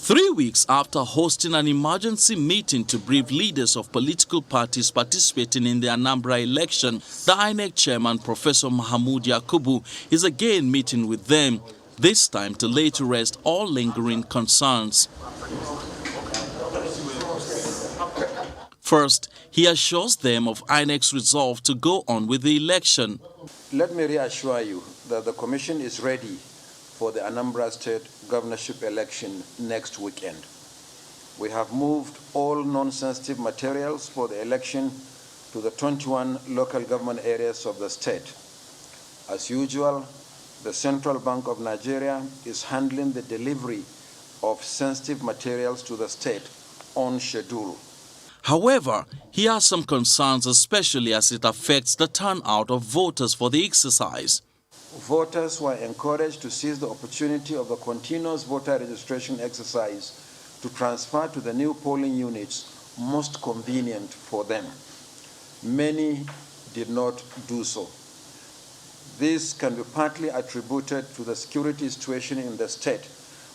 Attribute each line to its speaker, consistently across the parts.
Speaker 1: 3 weeks after hosting an emergency meeting to brief leaders of political parties participating in the Anambra election, the INEC chairman, Professor Mahmood Yakubu, is again meeting with them, this time to lay to rest all lingering concerns. First, he assures them of INEC's resolve to go on with the election.
Speaker 2: Let me reassure you that the Commission is ready for the Anambra State governorship election next weekend. We have moved all non-sensitive materials for the election to the 21 local government areas of the state. As usual, the Central Bank of Nigeria is handling the delivery of sensitive materials to the state on schedule.
Speaker 1: However, he has some concerns, especially as it affects the turnout of voters for the exercise.
Speaker 2: Voters were encouraged to seize the opportunity of the continuous voter registration exercise to transfer to the new polling units most convenient for them. Many did not do so. This can be partly attributed to the security situation in the state,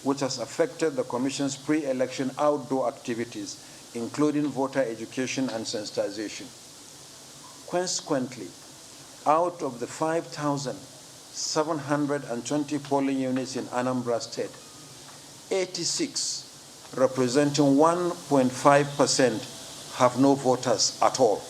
Speaker 2: which has affected the Commission's pre-election outdoor activities, including voter education and sensitization. Consequently, out of the 5,720 polling units in Anambra State, 86, representing 1.5%, have no voters at all.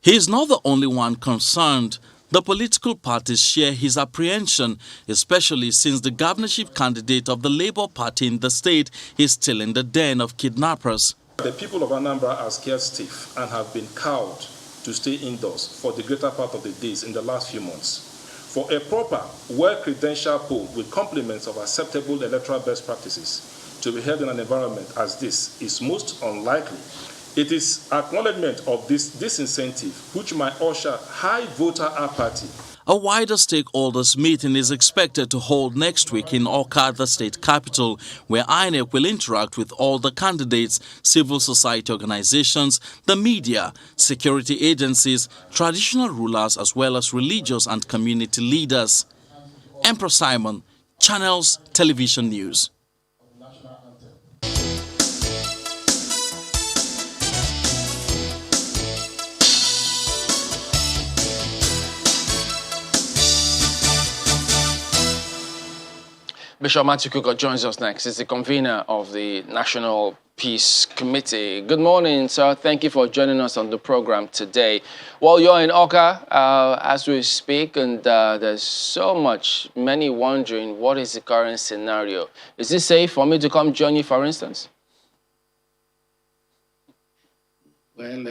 Speaker 1: He is not the only one concerned. The political parties share his apprehension, especially since the governorship candidate of the Labour Party in the state is still in the den of kidnappers.
Speaker 3: The people of Anambra are scared stiff and have been cowed to stay indoors for the greater part of the days in the last few months. For a proper, well-credentialed poll with complements of acceptable electoral best practices to be held in an environment as this is most unlikely. It is acknowledgement of this disincentive which might usher high voter apathy.
Speaker 1: A wider stakeholders meeting is expected to hold next week in Awka, the state capital, where INEC will interact with all the candidates, civil society organizations, the media, security agencies, traditional rulers, as well as religious and community leaders. Emperor Simon, Channels Television News.
Speaker 4: Bishop Matthew Kukah joins us next. He's the convener of the National Peace Committee. Good morning, sir. Thank you for joining us on the program today. Well, you're in Awka as we speak, and there's so much, many wondering what is the current scenario. Is it safe for me to come join you, for instance?
Speaker 5: Well,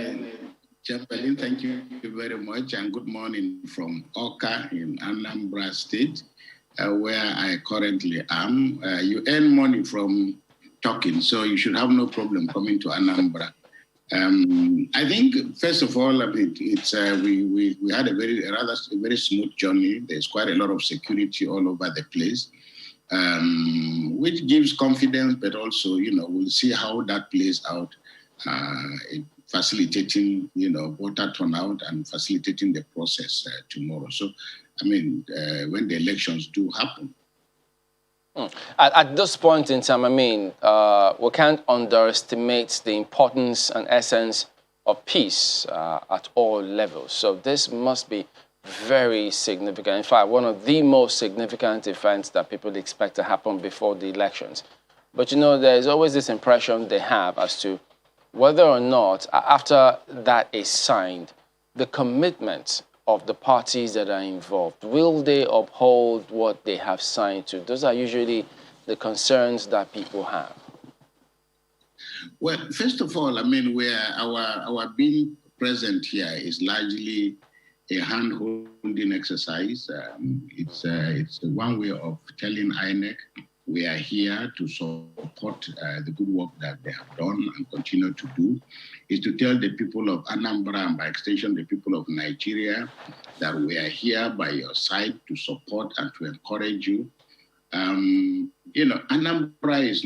Speaker 5: Chairman, thank you very much, and good morning from Awka in Anambra State. Where I currently am. You earn money from talking, so you should have no problem coming to Anambra. I think, first of all, I mean, it's we had a very smooth journey. There's quite a lot of security all over the place, which gives confidence, but also, we'll see how that plays out, facilitating, voter turnout and facilitating the process tomorrow. So, I mean, when the elections do happen.
Speaker 4: At this point in time, I mean, we can't underestimate the importance and essence of peace at all levels. So this must be very significant. In fact, one of the most significant events that people expect to happen before the elections. But, there's always this impression they have as to whether or not, after that is signed, the commitment of the parties that are involved, will they uphold what they have signed to? Those are usually the concerns that people have.
Speaker 5: Well, first of all, I mean, our being present here is largely a hand-holding exercise. It's one way of telling INEC we are here to support the good work that they have done and continue to do, is to tell the people of Anambra and by extension the people of Nigeria that we are here by your side to support and to encourage you. Anambra's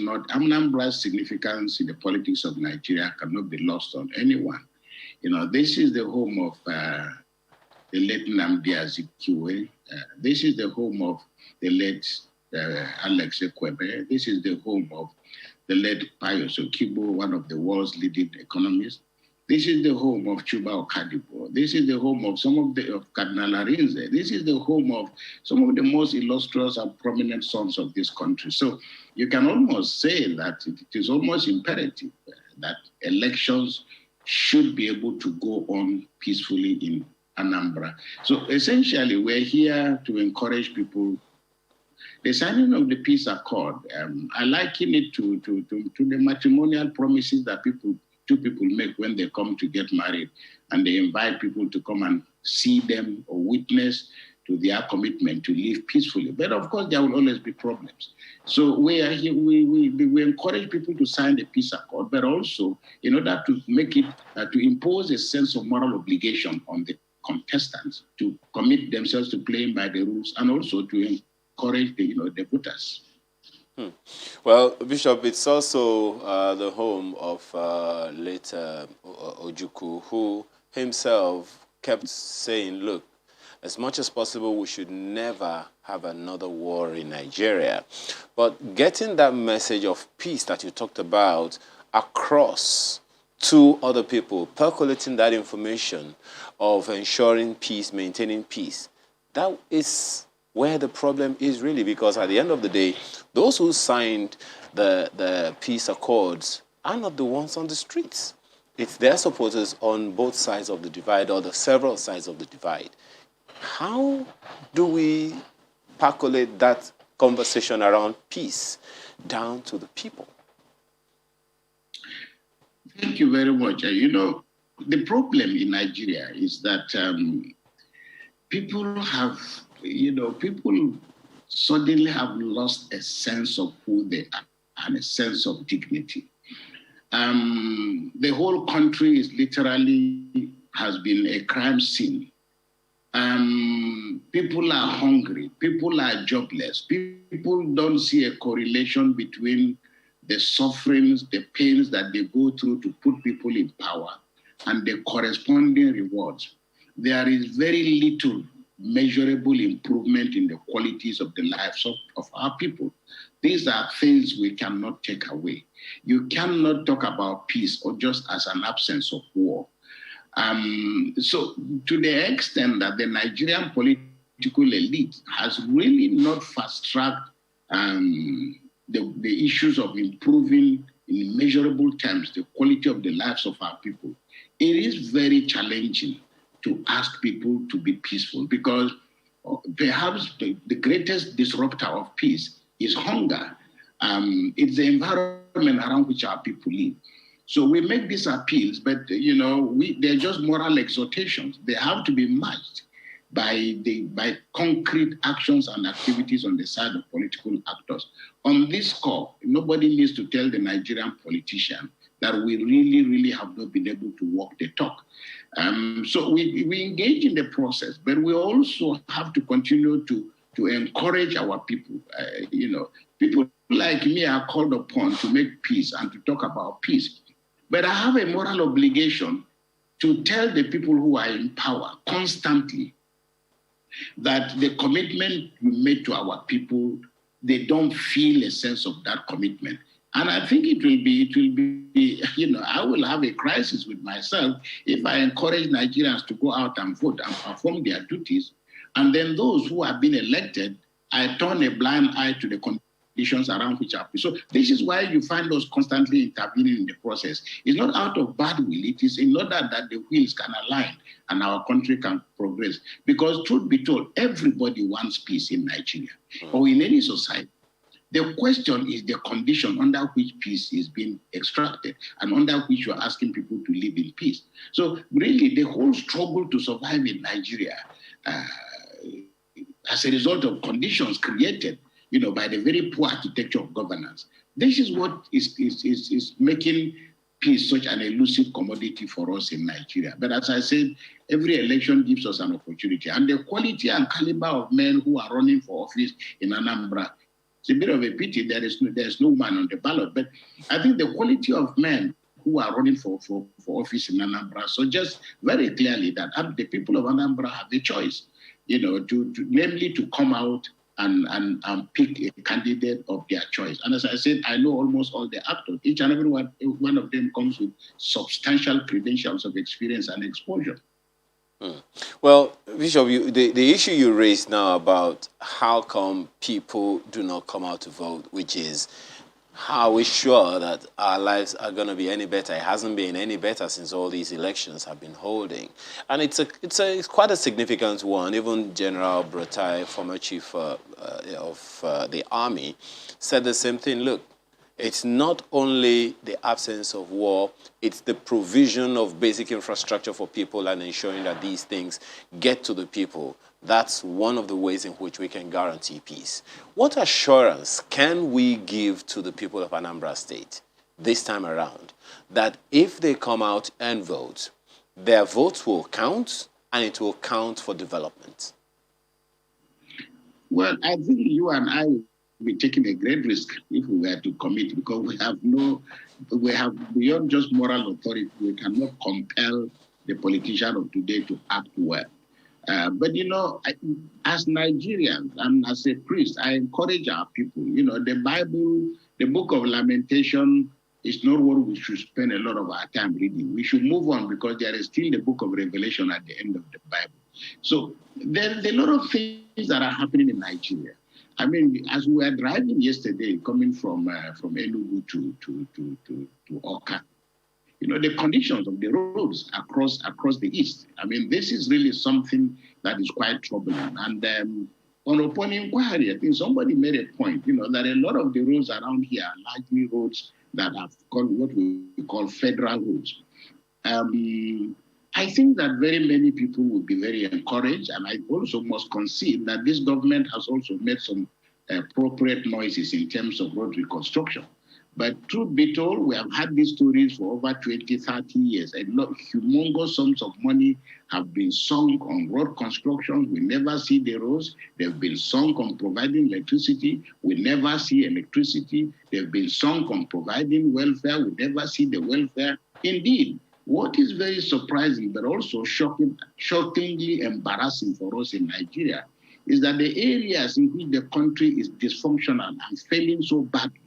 Speaker 5: significance in the politics of Nigeria cannot be lost on anyone. This is the home of the late Nnamdi Azikiwe. This is the home of the late Alex Ekwebe. This is the home of the late Pius Okibo, one of the world's leading economists. This is the home of Chuba Okadipo. This is the home of of Cardinal Arinze. This is the home of some of the most illustrious and prominent sons of this country. So you can almost say that it is almost imperative that elections should be able to go on peacefully in Anambra. So essentially, we're here to encourage people. The signing of the peace accord, I liken it to the matrimonial promises that two people make when they come to get married, and they invite people to come and see them or witness to their commitment to live peacefully. But of course, there will always be problems. So we are here, we encourage people to sign the peace accord, but also in order to make it, to impose a sense of moral obligation on the contestants to commit themselves to playing by the rules, and also to encourage the voters.
Speaker 6: Well, Bishop, it's also the home of late Ojukwu, who himself kept saying, look, as much as possible, we should never have another war in Nigeria. But getting that message of peace that you talked about across to other people, percolating that information of ensuring peace, maintaining peace, that is where the problem is really, because at the end of the day, those who signed the peace accords are not the ones on the streets. It's their supporters on both sides of the divide, or the several sides of the divide. How do we percolate that conversation around peace down to the people?
Speaker 5: Thank you very much. The problem in Nigeria is that people suddenly have lost a sense of who they are and a sense of dignity. The whole country has been a crime scene. People are hungry. People are jobless. People don't see a correlation between the sufferings, the pains that they go through to put people in power and the corresponding rewards. There is very little measurable improvement in the qualities of the lives of our people. These are things we cannot take away. You cannot talk about peace or just as an absence of war. So to the extent that the Nigerian political elite has really not fast-tracked the issues of improving in measurable terms the quality of the lives of our people, it is very challenging to ask people to be peaceful, because perhaps the greatest disruptor of peace is hunger. It's the environment around which our people live. So we make these appeals, but they're just moral exhortations. They have to be matched by concrete actions and activities on the side of political actors. On this score, nobody needs to tell the Nigerian politician that we really, really have not been able to walk the talk. So we engage in the process, but we also have to continue to encourage our people. People like me are called upon to make peace and to talk about peace. But I have a moral obligation to tell the people who are in power constantly that the commitment we made to our people, they don't feel a sense of that commitment. And I think it will be, I will have a crisis with myself if I encourage Nigerians to go out and vote and perform their duties. And then those who have been elected, I turn a blind eye to the conditions around which are. So this is why you find us constantly intervening in the process. It's not out of bad will. It is in order that the wheels can align and our country can progress. Because truth be told, everybody wants peace in Nigeria or in any society. The question is the condition under which peace is being extracted and under which you're asking people to live in peace. So really, the whole struggle to survive in Nigeria as a result of conditions created, by the very poor architecture of governance. This is what is making peace such an elusive commodity for us in Nigeria. But as I said, every election gives us an opportunity. And the quality and caliber of men who are running for office in Anambra, it's a bit of a pity there's no man on the ballot. But I think the quality of men who are running for office in Anambra suggests very clearly that the people of Anambra have the choice, namely to come out and pick a candidate of their choice. And as I said, I know almost all the actors. Each and every one of them comes with substantial credentials of experience and exposure.
Speaker 6: Well, Bishop, the issue you raised now about how come people do not come out to vote, which is how are we sure that our lives are going to be any better? It hasn't been any better since all these elections have been holding. And it's quite a significant one. Even General Brutai, former chief of the army, said the same thing. Look, it's not only the absence of war, it's the provision of basic infrastructure for people and ensuring that these things get to the people. That's one of the ways in which we can guarantee peace. What assurance can we give to the people of Anambra State this time around that if they come out and vote, their votes will count and it will count for development?
Speaker 5: Well, I think you and I will be taking a great risk if we were to commit, because we have beyond just moral authority. We cannot compel the politician of today to act well. But, as Nigerians and as a priest, I encourage our people. The Bible, the book of Lamentation is not what we should spend a lot of our time reading. We should move on because there is still the book of Revelation at the end of the Bible. So there's a lot of things that are happening in Nigeria. I mean, as we were driving yesterday, coming from Enugu to Oka, the conditions of the roads across the east. I mean, this is really something that is quite troubling. And upon inquiry, I think somebody made a point, that a lot of the roads around here are largely roads that are called what we call federal roads. I think that very many people will be very encouraged, and I also must concede that this government has also made some appropriate noises in terms of road reconstruction. But truth be told, we have had these stories for over 20, 30 years. A lot, humongous sums of money have been sunk on road construction. We never see the roads. They've been sunk on providing electricity. We never see electricity. They've been sunk on providing welfare. We never see the welfare. Indeed, what is very surprising, but also shockingly embarrassing for us in Nigeria, is that the areas in which the country is dysfunctional and failing so badly,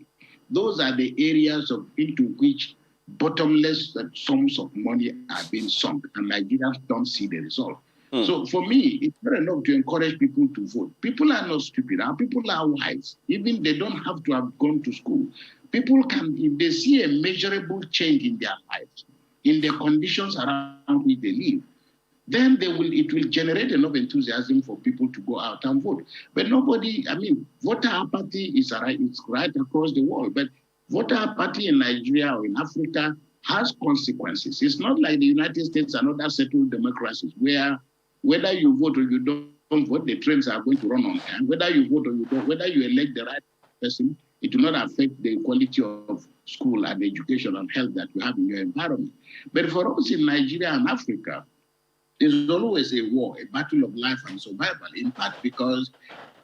Speaker 5: those are the areas into which bottomless sums of money are being sunk, and Nigerians don't see the result. So for me, it's not enough to encourage people to vote. People are not stupid. Our people are wise. Even they don't have to have gone to school. People can, if they see a measurable change in their lives, in the conditions around which they live, then it will generate enough enthusiasm for people to go out and vote. But voter apathy is right across the world, but voter apathy in Nigeria or in Africa has consequences. It's not like the United States and other settled democracies where whether you vote or you don't vote, the trains are going to run on time. Whether you vote or you don't, whether you elect the right person, it will not affect the quality of school and education and health that you have in your environment. But for us in Nigeria and Africa, there's always a war, a battle of life and survival, in part because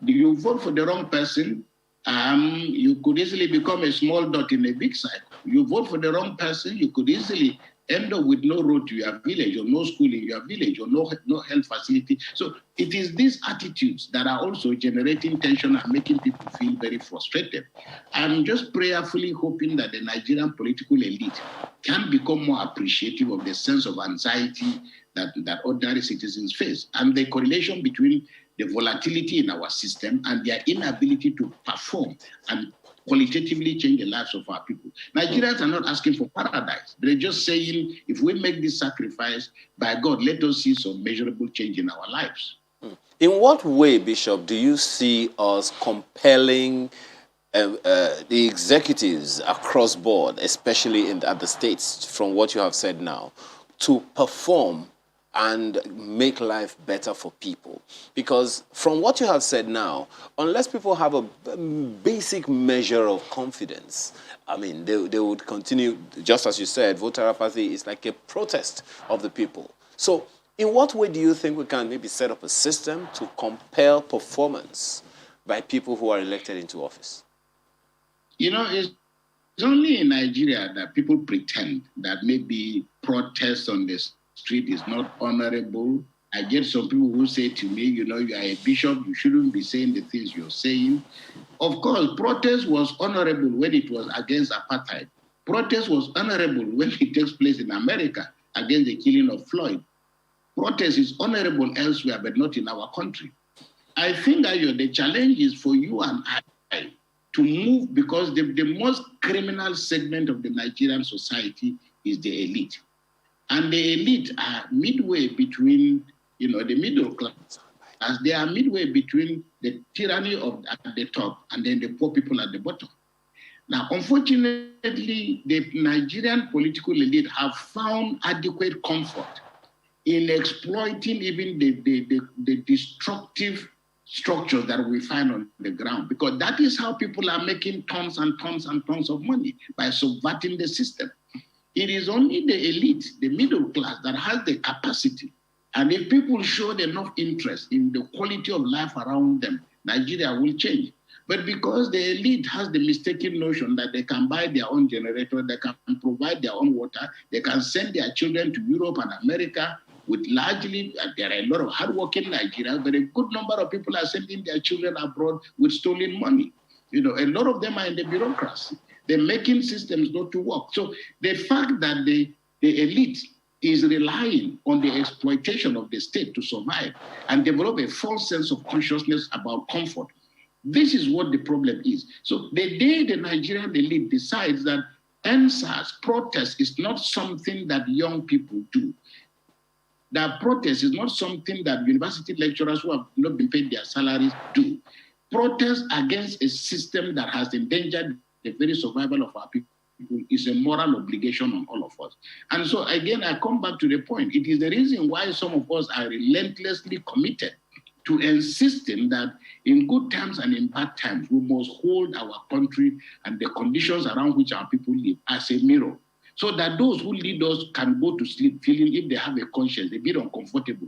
Speaker 5: you vote for the wrong person, you could easily become a small dot in a big cycle. You vote for the wrong person, you could easily end up with no road to your village or no school in your village or no health facility. So it is these attitudes that are also generating tension and making people feel very frustrated. I'm just prayerfully hoping that the Nigerian political elite can become more appreciative of the sense of anxiety that ordinary citizens face, and the correlation between the volatility in our system and their inability to perform and qualitatively change the lives of our people. Nigerians are not asking for paradise. They're just saying, if we make this sacrifice, by God, let us see some measurable change in our lives.
Speaker 6: In what way, Bishop, do you see us compelling the executives across board, especially at the states, from what you have said now, to perform and make life better for people? Because from what you have said now, unless people have a basic measure of confidence, I mean, they would continue, just as you said, voter apathy is like a protest of the people. So in what way do you think we can maybe set up a system to compel performance by people who are elected into office?
Speaker 5: It's only in Nigeria that people pretend that maybe protest on this street is not honorable I get some people who say to me, you know, you are a bishop, you shouldn't be saying the things you're saying. Of course, protest was honorable when it was against apartheid. Protest was honorable when it takes place in America against the killing of Floyd. Protest is honorable elsewhere, but not in our country. I think that the challenge is for you and I to move, because the most criminal segment of the Nigerian society is the elite. And the elite are midway between, you know, the middle class, as they are midway between the tyranny of at the top and then the poor people at the bottom. Now, unfortunately, the Nigerian political elite have found adequate comfort in exploiting even the destructive structures that we find on the ground, because that is how people are making tons and tons and tons of money, by subverting the system. It is only the elite, the middle class, that has the capacity. And if people showed enough interest in the quality of life around them, Nigeria will change. But because the elite has the mistaken notion that they can buy their own generator, they can provide their own water, they can send their children to Europe and America with largely, there are a lot of hardworking Nigerians, but a good number of people are sending their children abroad with stolen money. You know, a lot of them are in the bureaucracy. They're making systems not to work. So the fact that the elite is relying on the exploitation of the state to survive and develop a false sense of consciousness about comfort, this is what the problem is. So the day the Nigerian elite decides that NSAS protest is not something that young people do, that protest is not something that university lecturers who have not been paid their salaries do, protest against a system that has endangered the very survival of our people is a moral obligation on all of us. And so again, I come back to the point. It is the reason why some of us are relentlessly committed to insisting that in good times and in bad times, we must hold our country and the conditions around which our people live as a mirror, so that those who lead us can go to sleep feeling, if they have a conscience, a bit uncomfortable.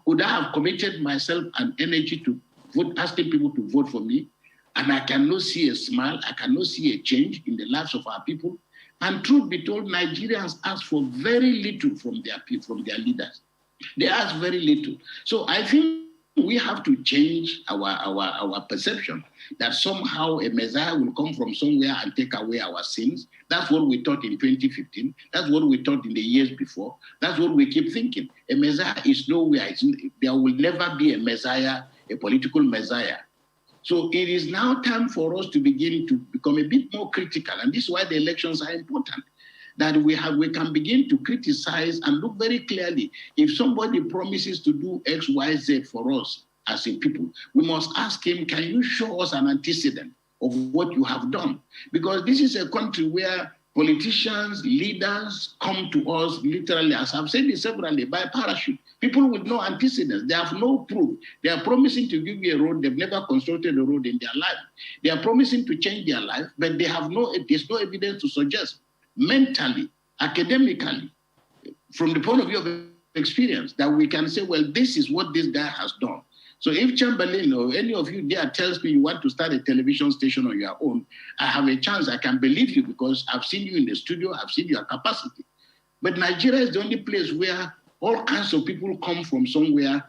Speaker 5: Could I have committed myself and energy to vote, asking people to vote for me, and I cannot see a smile, I cannot see a change in the lives of our people? And truth be told, Nigerians ask for very little from their leaders. They ask very little. So I think we have to change our perception that somehow a Messiah will come from somewhere and take away our sins. That's what we thought in 2015. That's what we thought in the years before. That's what we keep thinking. A Messiah is nowhere. There will never be a Messiah, a political Messiah. So it is now time for us to begin to become a bit more critical. And this is why the elections are important. That we can begin to criticize and look very clearly. If somebody promises to do X, Y, Z for us as a people, we must ask him, can you show us an antecedent of what you have done? Because this is a country where politicians, leaders come to us literally, as I've said it severally, by parachute. People with no antecedents, they have no proof. They are promising to give you a road, they've never constructed a road in their life. They are promising to change their life, but there's no evidence to suggest mentally, academically, from the point of view of experience, that we can say, well, this is what this guy has done. So if Chamberlain or any of you there tells me you want to start a television station on your own, I have a chance, I can believe you, because I've seen you in the studio, I've seen your capacity. But Nigeria is the only place where all kinds of people come from somewhere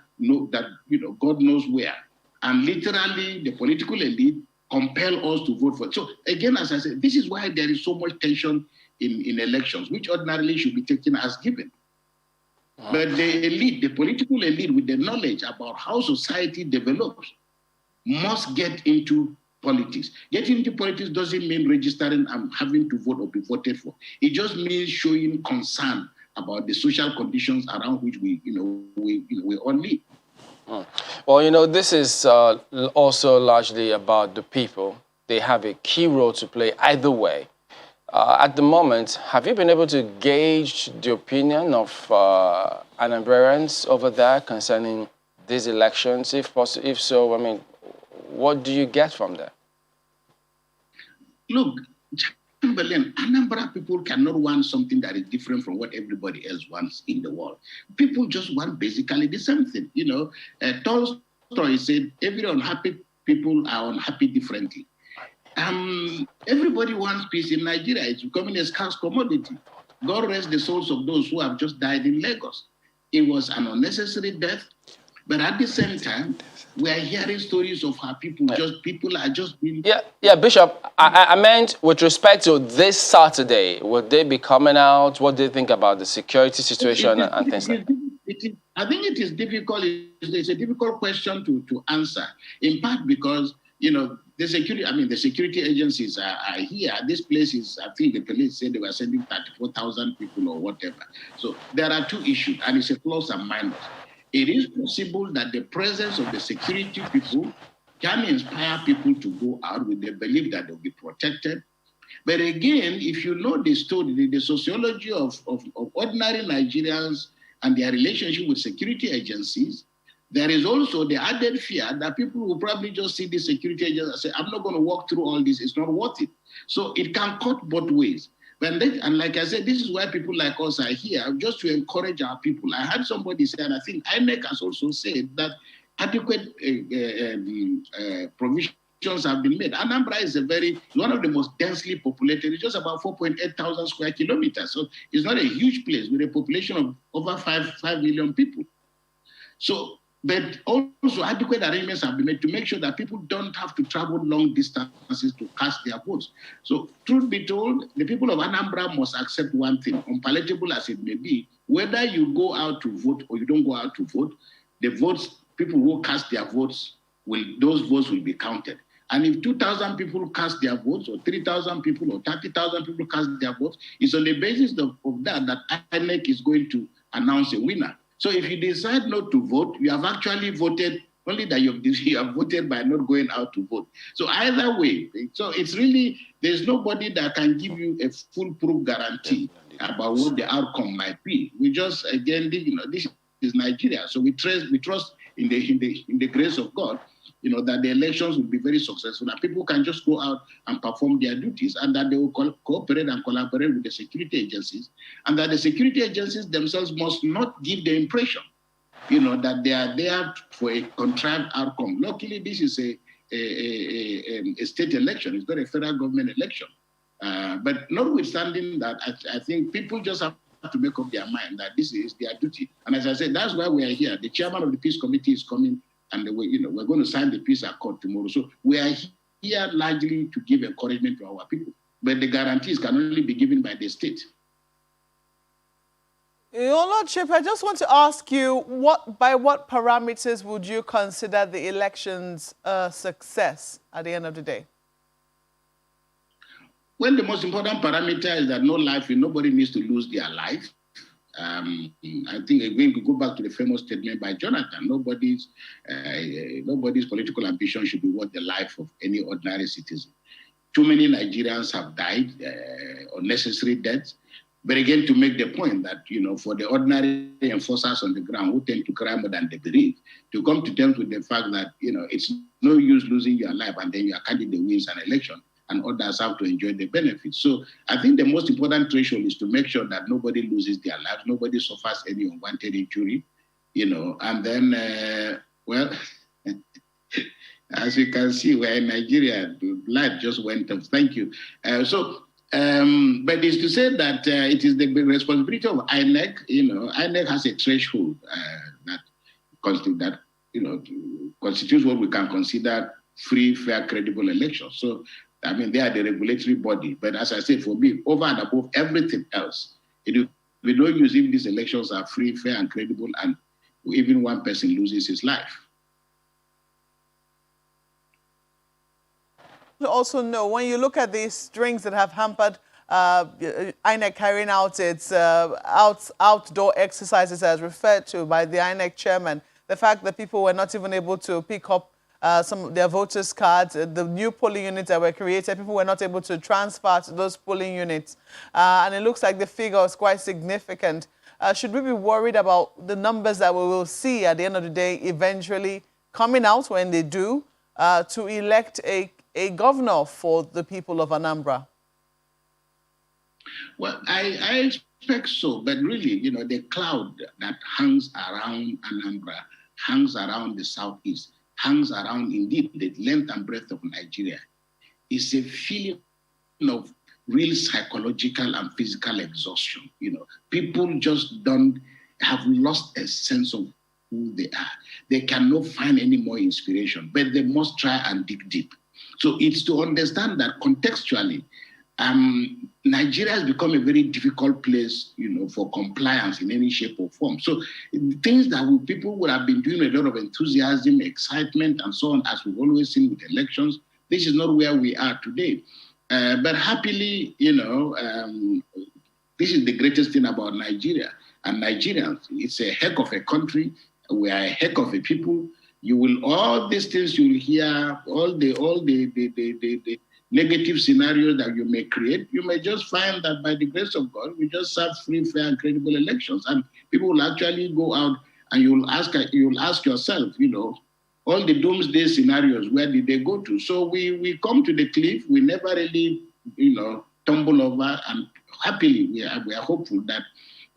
Speaker 5: God knows where. And literally the political elite compel us to vote for it. So again, as I said, this is why there is so much tension in elections, which ordinarily should be taken as given. But the elite, the political elite with the knowledge about how society develops, must get into politics. Getting into politics doesn't mean registering and having to vote or be voted for. It just means showing concern about the social conditions around which we all live.
Speaker 4: Well, this is also largely about the people. They have a key role to play either way. At the moment, have you been able to gauge the opinion of Anambrans over there concerning these elections? If so, what do you get from that?
Speaker 5: Look, Chamberlain, Anambra people cannot want something that is different from what everybody else wants in the world. People just want basically the same thing. Tolstoy said, every unhappy people are unhappy differently. Everybody wants peace in Nigeria. It's becoming a scarce commodity. God rest the souls of those who have just died in Lagos. It was an unnecessary death. But at the same time, we are hearing stories of how people are just being...
Speaker 4: Yeah, Bishop, I meant with respect to this Saturday, would they be coming out? What do you think about the security situation and things like that?
Speaker 5: I think it is difficult. It's a difficult question to answer, in part because, the security agencies are here. This place is, I think the police said they were sending 34,000 people or whatever. So there are two issues, and it's a plus and minus. It is possible that the presence of the security people can inspire people to go out with the belief that they'll be protected. But again, if you know the story, the sociology of ordinary Nigerians and their relationship with security agencies, there is also the added fear that people will probably just see the security agents and say, I'm not going to walk through all this, it's not worth it. So it can cut both ways. And like I said, this is why people like us are here, just to encourage our people. I had somebody say, and I think INEC has also said that adequate provisions have been made. Anambra is one of the most densely populated. It's just about 4.8 thousand square kilometers. So it's not a huge place with a population of over 5 million people. So, but also adequate arrangements have been made to make sure that people don't have to travel long distances to cast their votes. So, truth be told, the people of Anambra must accept one thing, unpalatable as it may be, whether you go out to vote or you don't go out to vote, people who cast their votes, those votes will be counted. And if 2,000 people cast their votes, or 3,000 people, or 30,000 people cast their votes, it's on the basis of that INEC is going to announce a winner. So if you decide not to vote, you have actually voted, only that you have voted by not going out to vote. So either way, so it's really, there's nobody that can give you a foolproof guarantee about what the outcome might be. We just, again, this is Nigeria. So we trust in the grace of God, that the elections will be very successful, that people can just go out and perform their duties, and that they will cooperate and collaborate with the security agencies, and that the security agencies themselves must not give the impression, that they are there for a contrived outcome. Luckily, this is a state election. It's not a federal government election. But notwithstanding that, I think people just have to make up their mind that this is their duty. And as I said, that's why we are here. The chairman of the peace committee is coming, and we're going to sign the peace accord tomorrow. So we are here largely to give encouragement to our people. But the guarantees can only be given by the state.
Speaker 7: Your Lordship, I just want to ask you, by what parameters would you consider the elections a success at the end of the day?
Speaker 5: Well, the most important parameter is that nobody needs to lose their life. I think, again, we go back to the famous statement by Jonathan, nobody's political ambition should be worth the life of any ordinary citizen. Too many Nigerians have died, unnecessary deaths. But again, to make the point that, for the ordinary enforcers on the ground who tend to cry more than they believe, to come to terms with the fact that, it's no use losing your life and then your candidate wins an election and others have to enjoy the benefits. So I think the most important threshold is to make sure that nobody loses their lives, nobody suffers any unwanted injury, and then, as you can see, we're in Nigeria, the light just went off. Thank you. But it's to say that it is the responsibility of INEC. INEC has a threshold that constitutes what we can consider free, fair, credible elections. So, they are the regulatory body. But as I said, for me, over and above everything else, it will be no use if these elections are free, fair, and credible, and even one person loses his life.
Speaker 7: You also know, when you look at these strings that have hampered INEC carrying out its outdoor exercises as referred to by the INEC chairman, the fact that people were not even able to pick up some of their voters' cards, the new polling units that were created, people were not able to transfer to those polling units. And it looks like the figure is quite significant. Should we be worried about the numbers that we will see at the end of the day eventually coming out when they do to elect a governor for the people of Anambra?
Speaker 5: Well, I expect so, but really, the cloud that hangs around Anambra, hangs around the southeast, hangs around, indeed, the length and breadth of Nigeria, is a feeling of real psychological and physical exhaustion. People just don't, have lost a sense of who they are. They cannot find any more inspiration, but they must try and dig deep. So it's to understand that contextually, Nigeria has become a very difficult place, for compliance in any shape or form. So things that people would have been doing with a lot of enthusiasm, excitement, and so on, as we've always seen with elections, this is not where we are today. But happily, this is the greatest thing about Nigeria and Nigerians. It's a heck of a country. We are a heck of a people. All these things you will hear, all the negative scenarios that you may create, you may just find that by the grace of God, we just have free, fair, and credible elections. And people will actually go out and you'll ask yourself, all the doomsday scenarios, where did they go to? So we come to the cliff. We never really, tumble over. And happily, we are hopeful that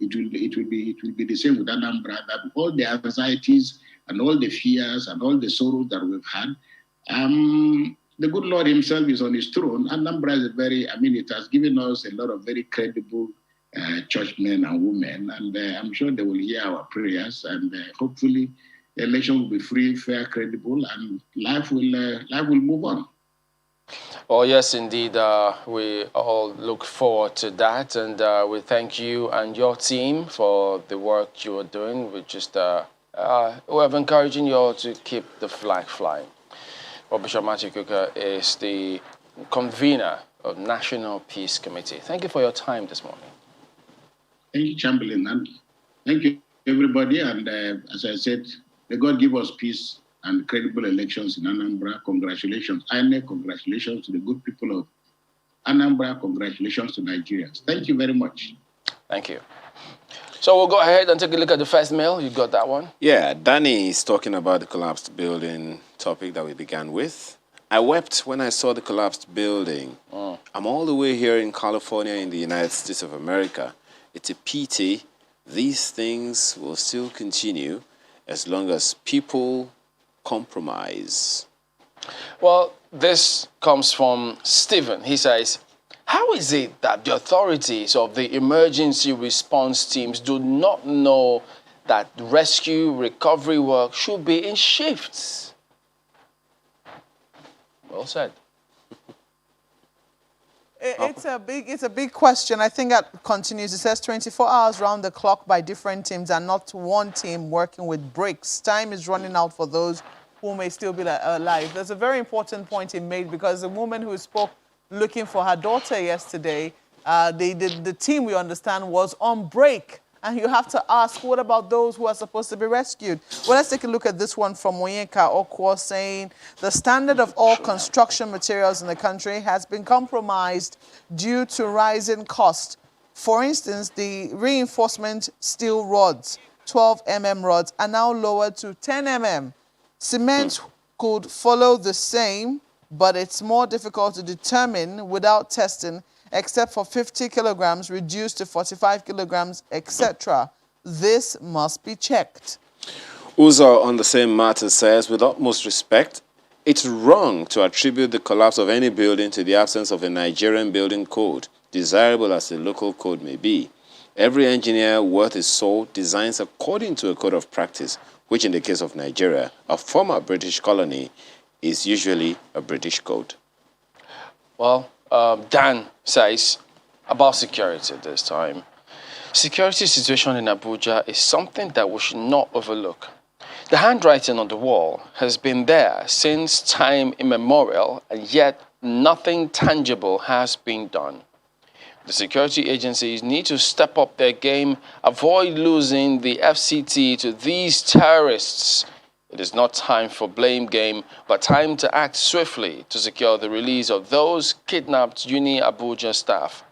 Speaker 5: it will be the same with Anambra, that all the anxieties and all the fears and all the sorrows that we've had, the good Lord himself is on his throne. Anambra is it has given us a lot of very credible churchmen and women, and I'm sure they will hear our prayers, and hopefully the election will be free, fair, credible, and life will move on.
Speaker 4: Well, yes, indeed. We all look forward to that, and we thank you and your team for the work you are doing. We just we're encouraging you all to keep the flag flying. Well, Bishop Matthew Kukah is the convener of National Peace Committee. Thank you for your time this morning.
Speaker 5: Thank you, Chamberlain, and thank you, everybody. And as I said, may God give us peace and credible elections in Anambra. Congratulations, INEC. Congratulations to the good people of Anambra. Congratulations to Nigerians. Thank you very much.
Speaker 4: Thank you. So we'll go ahead and take a look at the first mail. You got that one?
Speaker 6: Yeah, Danny is talking about the collapsed building topic that we began with. I wept when I saw the collapsed building. I'm all the way here in California in the United States of America. It's a pity these things will still continue as long as people compromise.
Speaker 4: Well, this comes from Stephen. He says, how is it that the authorities of the emergency response teams do not know that rescue recovery work should be in shifts? Well said.
Speaker 7: It's a big question. I think that continues. It says 24 hours round the clock by different teams and not one team working with breaks. Time is running out for those who may still be alive. There's a very important point he made, because the woman who spoke looking for her daughter yesterday, the team, we understand, was on break. And you have to ask, what about those who are supposed to be rescued? Well, let's take a look at this one from Moyenka Okwo, saying the standard of all construction materials in the country has been compromised due to rising costs. For instance, the reinforcement steel rods, 12 mm rods, are now lowered to 10 mm. Cement could follow the same, but it's more difficult to determine without testing, except for 50 kilograms reduced to 45 kilograms, etc. This must be checked.
Speaker 6: Uzo on the same matter says, with utmost respect, it's wrong to attribute the collapse of any building to the absence of a Nigerian building code, desirable as the local code may be. Every engineer worth his salt designs according to a code of practice, which in the case of Nigeria, a former British colony, is usually a British code.
Speaker 4: Well, Dan says about security this time. Security situation in Abuja is something that we should not overlook. The handwriting on the wall has been there since time immemorial, and yet nothing tangible has been done. The security agencies need to step up their game, avoid losing the FCT to these terrorists. It is not time for blame game, but time to act swiftly to secure the release of those kidnapped Uni Abuja staff.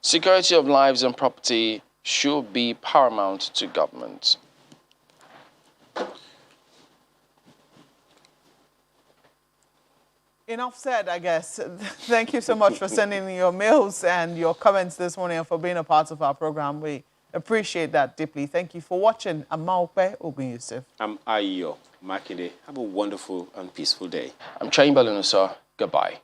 Speaker 4: Security of lives and property should be paramount to government.
Speaker 7: Enough said, I guess. Thank you so much for sending your mails and your comments this morning and for being a part of our program. We appreciate that deeply. Thank you for watching. I'm Maokpe Ogun Yusuf.
Speaker 6: I'm Ayo Makinde. Have a wonderful and peaceful day.
Speaker 4: I'm Chamberlain, sir. Goodbye.